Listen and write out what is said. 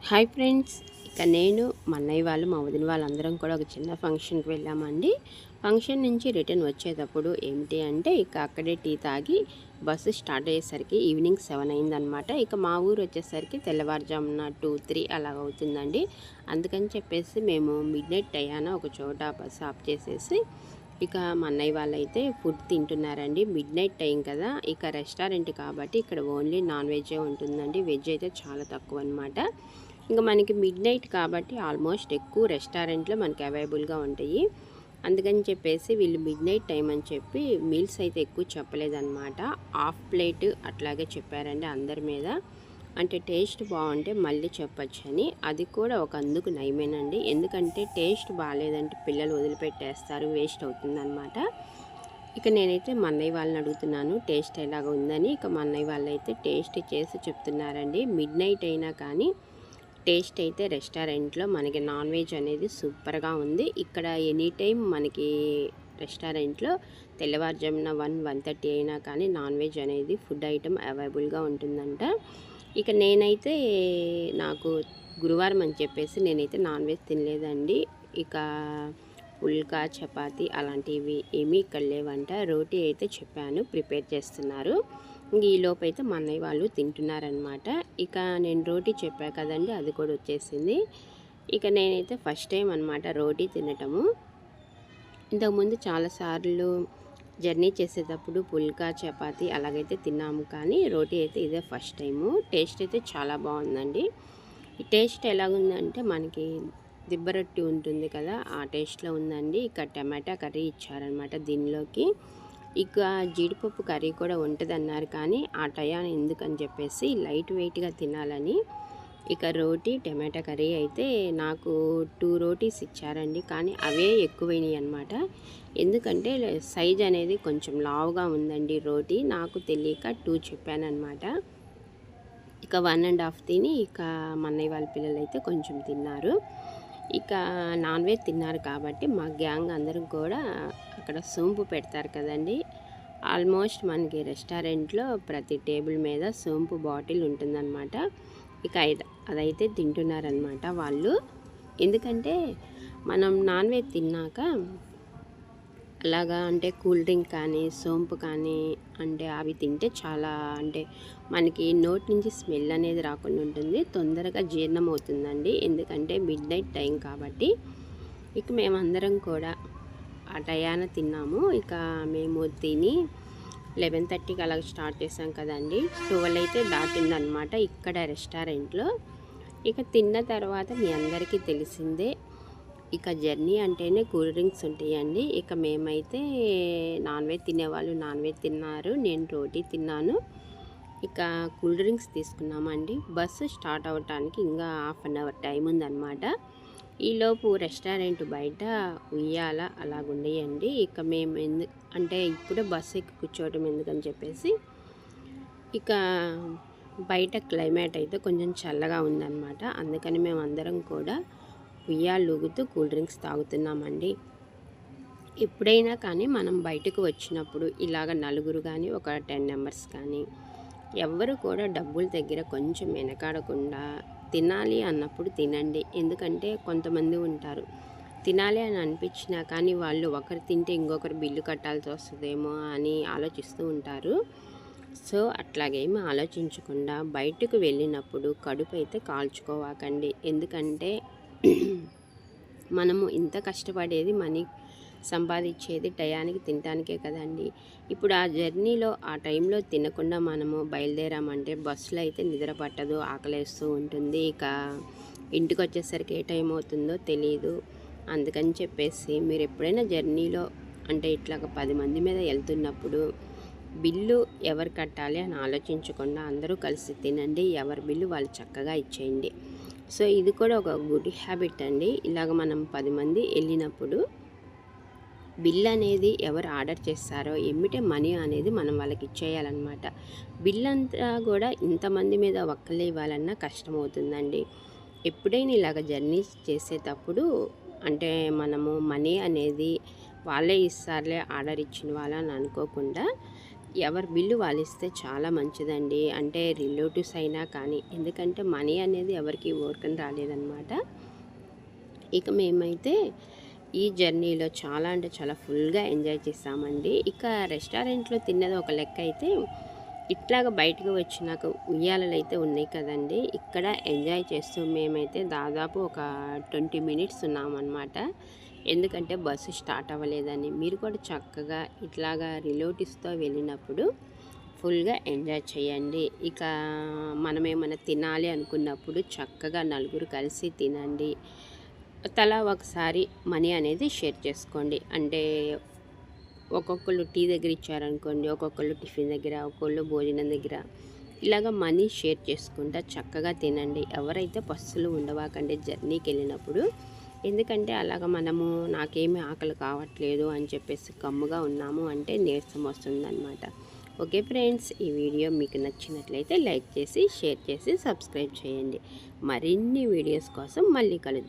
Hi friends, ఇక నేను మా అన్నయ్య వాళ్ళు మా వదిన వాళ్ళందరం కూడా ఒక చిన్న ఫంక్షన్కి వెళ్ళామండి. ఫంక్షన్ నుంచి రిటర్న్ వచ్చేటప్పుడు ఏమిటి అంటే ఇక అక్కడే టీ తాగి బస్సు స్టార్ట్ అయ్యేసరికి ఈవినింగ్ 7 అయిందనమాట. ఇక మా ఊరు వచ్చేసరికి తెల్లవారుజామున 2-3 అలాగ అవుతుందండి. అందుకని చెప్పేసి మేము మిడ్ నైట్ టయాన ఒక చోట బస్సు ఆఫ్ చేసేసి ఇక మా అన్నయ్య వాళ్ళైతే ఫుడ్ తింటున్నారండి. మిడ్ నైట్ టైం కదా, ఇక రెస్టారెంట్ కాబట్టి ఇక్కడ ఓన్లీ నాన్ వెజ్జే ఉంటుందండి. వెజ్ అయితే చాలా తక్కువ అనమాట. ఇంకా మనకి మిడ్ నైట్ కాబట్టి ఆల్మోస్ట్ ఎక్కువ రెస్టారెంట్లో మనకి అవైలబుల్గా ఉంటాయి. అందుకని చెప్పేసి వీళ్ళు మిడ్ నైట్ టైం అని చెప్పి మీల్స్ అయితే ఎక్కువ చెప్పలేదన్నమాట. హాఫ్ ప్లేట్ అట్లాగే చెప్పారండి అందరి మీద. అంటే టేస్ట్ బాగుంటే మళ్ళీ చెప్పచ్చని. అది కూడా ఒక అందుకు నయమేనండి. ఎందుకంటే టేస్ట్ బాగాలేదంటే పిల్లలు వదిలిపెట్టేస్తారు, వేస్ట్ అవుతుందన్నమాట. ఇక నేనైతే మా అన్నయ్య వాళ్ళని అడుగుతున్నాను టేస్ట్ ఎలాగ ఉందని. ఇక మా అన్నయ్య వాళ్ళు అయితే టేస్ట్ చేసి చెప్తున్నారండి. మిడ్ నైట్ అయినా కానీ టేస్ట్ అయితే రెస్టారెంట్లో మనకి నాన్ వెజ్ అనేది సూపర్గా ఉంది. ఇక్కడ ఎనీ టైం మనకి రెస్టారెంట్లో తెల్లవారుజామున 1-1:30 అయినా కానీ నాన్ వెజ్ అనేది ఫుడ్ ఐటమ్ అవైలబుల్గా ఉంటుందంట. ఇక నేనైతే నాకు గురువారం అని చెప్పేసి నేనైతే నాన్ వెజ్ తినలేదండి. ఇక పుల్కా చపాతి అలాంటివి ఏమీ ఇక్కడ లేవంట. రోటీ అయితే చెప్పాను, ప్రిపేర్ చేస్తున్నారు. ఈలోపు అయితే మా అన్నయ్య వాళ్ళు తింటున్నారనమాట. ఇక నేను రోటీ చెప్పా కదండి, అది కూడా వచ్చేసింది. ఇక నేనైతే ఫస్ట్ టైం అనమాట రోటీ తినటము. ఇంతకుముందు చాలాసార్లు జర్నీ చేసేటప్పుడు పుల్కా చపాతి అలాగైతే తిన్నాము, కానీ రోటీ అయితే ఇదే ఫస్ట్ టైము. టేస్ట్ అయితే చాలా బాగుందండి. ఈ టేస్ట్ ఎలాగుందంటే మనకి దిబ్బ రొట్టి ఉంటుంది కదా, ఆ టేస్ట్లో ఉందండి. ఇక టమాటా కర్రీ ఇచ్చారనమాట దీనిలోకి. ఇక జీడిపప్పు కర్రీ కూడా ఉంటుందన్నారు, కానీ ఆ టయాన్ని ఎందుకని చెప్పేసి లైట్ వెయిట్గా తినాలని ఇక రోటీ టమాటా కర్రీ అయితే నాకు 2 రోటీస్ ఇచ్చారండి. కానీ అవే ఎక్కువైనాయి అనమాట. ఎందుకంటే సైజ్ అనేది కొంచెం లావుగా ఉందండి రోటీ. నాకు తెలియక 2 చెప్పానమాట. ఇక 1.5 తిని ఇక మా అన్నయ్య వాళ్ళ పిల్లలు అయితే కొంచెం తిన్నారు. ఇక నాన్ వెజ్ తిన్నారు కాబట్టి మా గ్యాంగ్ అందరం కూడా అక్కడ సోంపు పెడతారు కదండి. ఆల్మోస్ట్ మనకి రెస్టారెంట్లో ప్రతి టేబుల్ మీద సోంపు బాటిల్ ఉంటుందన్నమాట. ఇక అదైతే తింటున్నారనమాట వాళ్ళు. ఎందుకంటే మనం నాన్ వెజ్ తిన్నాక అలాగా అంటే కూల్ డ్రింక్ కానీ సోంపు కానీ అంటే అవి తింటే చాలా అంటే మనకి నోటి నుంచి స్మెల్ అనేది రాకుండా ఉంటుంది, తొందరగా జీర్ణం అవుతుందండి. ఎందుకంటే మిడ్ నైట్ టైం కాబట్టి. ఇక మేమందరం కూడా ఆ టయాన తిన్నాము. ఇక మేము తిని 11:30కి అలాగ స్టార్ట్ చేసాం కదండి. 12 అయితే దాటిందనమాట ఇక్కడ రెస్టారెంట్లో. ఇక తిన్న తర్వాత మీ అందరికీ తెలిసిందే, ఇక జర్నీ అంటేనే కూల్ డ్రింక్స్ ఉంటాయండి. ఇక మేమైతే నాన్ వెజ్ తినేవాళ్ళు నాన్ వెజ్ తిన్నారు, నేను రోటీ తిన్నాను. ఇక కూల్ డ్రింక్స్ తీసుకున్నామండి. బస్సు స్టార్ట్ అవ్వటానికి ఇంకా హాఫ్ అన్ అవర్ టైం ఉందన్నమాట. ఈలోపు రెస్టారెంట్ బయట ఉయ్యాల అలాగుండేయండి. ఇక మేము అంటే ఇప్పుడే బస్సు ఎక్కి కూర్చోవటం ఎందుకని చెప్పేసి ఇక బయట క్లైమేట్ అయితే కొంచెం చల్లగా ఉందన్నమాట. అందుకని మేము అందరం కూడా ఉయ్యాలు ఊగుతూ కూల్ డ్రింక్స్ తాగుతున్నామండి. ఎప్పుడైనా కానీ మనం బయటకు వచ్చినప్పుడు ఇలాగ నలుగురు కానీ ఒక 10 మెంబర్స్ కానీ ఎవ్వరు కూడా డబ్బుల దగ్గర కొంచెం వెనకాడకుండా తినాలి అన్నప్పుడు తినండి. ఎందుకంటే కొంతమంది ఉంటారు తినాలి అని అనిపించినా కానీ వాళ్ళు ఒకరు తింటే ఇంకొకరు బిల్లు కట్టాల్సి వస్తుందేమో అని ఆలోచిస్తూ ఉంటారు. సో అట్లాగేమీ ఆలోచించకుండా బయటకు వెళ్ళినప్పుడు కడుపు అయితే కాల్చుకోవాకండి. ఎందుకంటే మనము ఇంత కష్టపడేది మనీ సంపాదించేది టయానికి తినడానికే కదండి. ఇప్పుడు ఆ జర్నీలో ఆ టైంలో తినకుండా మనము బయలుదేరామంటే బస్సులో అయితే నిద్ర పట్టదు, ఆకలేస్తూ ఉంటుంది. ఇక ఇంటికి వచ్చేసరికి ఏ టైం అవుతుందో తెలియదు. అందుకని చెప్పేసి మీరు ఎప్పుడైనా జర్నీలో అంటే ఇట్లాగ 10 మంది మీద వెళ్తున్నప్పుడు బిల్లు ఎవరు కట్టాలి అని ఆలోచించకుండా అందరూ కలిసి తినండి. ఎవరి బిల్లు వాళ్ళు చక్కగా ఇచ్చేయండి. సో ఇది కూడా ఒక గుడ్ హ్యాబిట్ అండి. ఇలాగ మనం 10 మంది వెళ్ళినప్పుడు బిల్ అనేది ఎవరు ఆర్డర్ చేస్తారో ఎమ్మిటే మనీ అనేది మనం వాళ్ళకి ఇచ్చేయాలన్నమాట. బిల్ అంతా కూడా ఇంతమంది మీద ఒక్కలే ఇవ్వాలన్నా కష్టమవుతుందండి. ఎప్పుడైనా ఇలాగ జర్నీస్ చేసేటప్పుడు అంటే మనము మనీ అనేది వాళ్ళే ఇస్తారులే ఆర్డర్ ఇచ్చిన వాళ్ళని అనుకోకుండా ఎవరి బిల్లు వాళ్ళు ఇస్తే చాలా మంచిదండి. అంటే రిలేటివ్స్ అయినా కానీ, ఎందుకంటే మనీ అనేది ఎవరికి ఊరికనే రాలేదన్నమాట. ఇక మేమైతే ఈ జర్నీలో చాలా అంటే చాలా ఫుల్గా ఎంజాయ్ చేసామండి. ఇక రెస్టారెంట్లో తిన్నది ఒక లెక్క అయితే, ఇట్లాగ బయటకు వచ్చినాక ఉయ్యాలలు అయితే ఉన్నాయి కదండి, ఇక్కడ ఎంజాయ్ చేస్తూ మేమైతే దాదాపు ఒక 20 మినిట్స్ ఉన్నామన్నమాట. ఎందుకంటే బస్సు స్టార్ట్ అవ్వలేదని. మీరు కూడా చక్కగా ఇట్లాగా రిలేటివ్స్తో వెళ్ళినప్పుడు ఫుల్గా ఎంజాయ్ చేయండి. ఇక మనమేమైనా తినాలి అనుకున్నప్పుడు చక్కగా నలుగురు కలిసి తినండి. తలా ఒకసారి మనీ అనేది షేర్ చేసుకోండి. అంటే ఒక్కొక్కళ్ళు టీ దగ్గర ఇచ్చారనుకోండి, ఒక్కొక్కళ్ళు టిఫిన్ దగ్గర, ఒక్కొక్కళ్ళు భోజనం దగ్గర, ఇలాగ మనీ షేర్ చేసుకుంటా చక్కగా తినండి. ఎవరైతే పస్సులు ఉండవాకండి జర్నీకి వెళ్ళినప్పుడు. ఎందుకంటే అలాగ మనము నాకేమీ ఆకలి కావట్లేదు అని చెప్పేసి గమ్ముగా ఉన్నాము అంటే నీరసం వస్తుందన్నమాట. ఓకే ఫ్రెండ్స్, ఈ వీడియో మీకు నచ్చినట్లయితే లైక్ చేసి, షేర్ చేసి, సబ్స్క్రైబ్ చేయండి. మరిన్ని వీడియోస్ కోసం మళ్ళీ కలుద్దాం.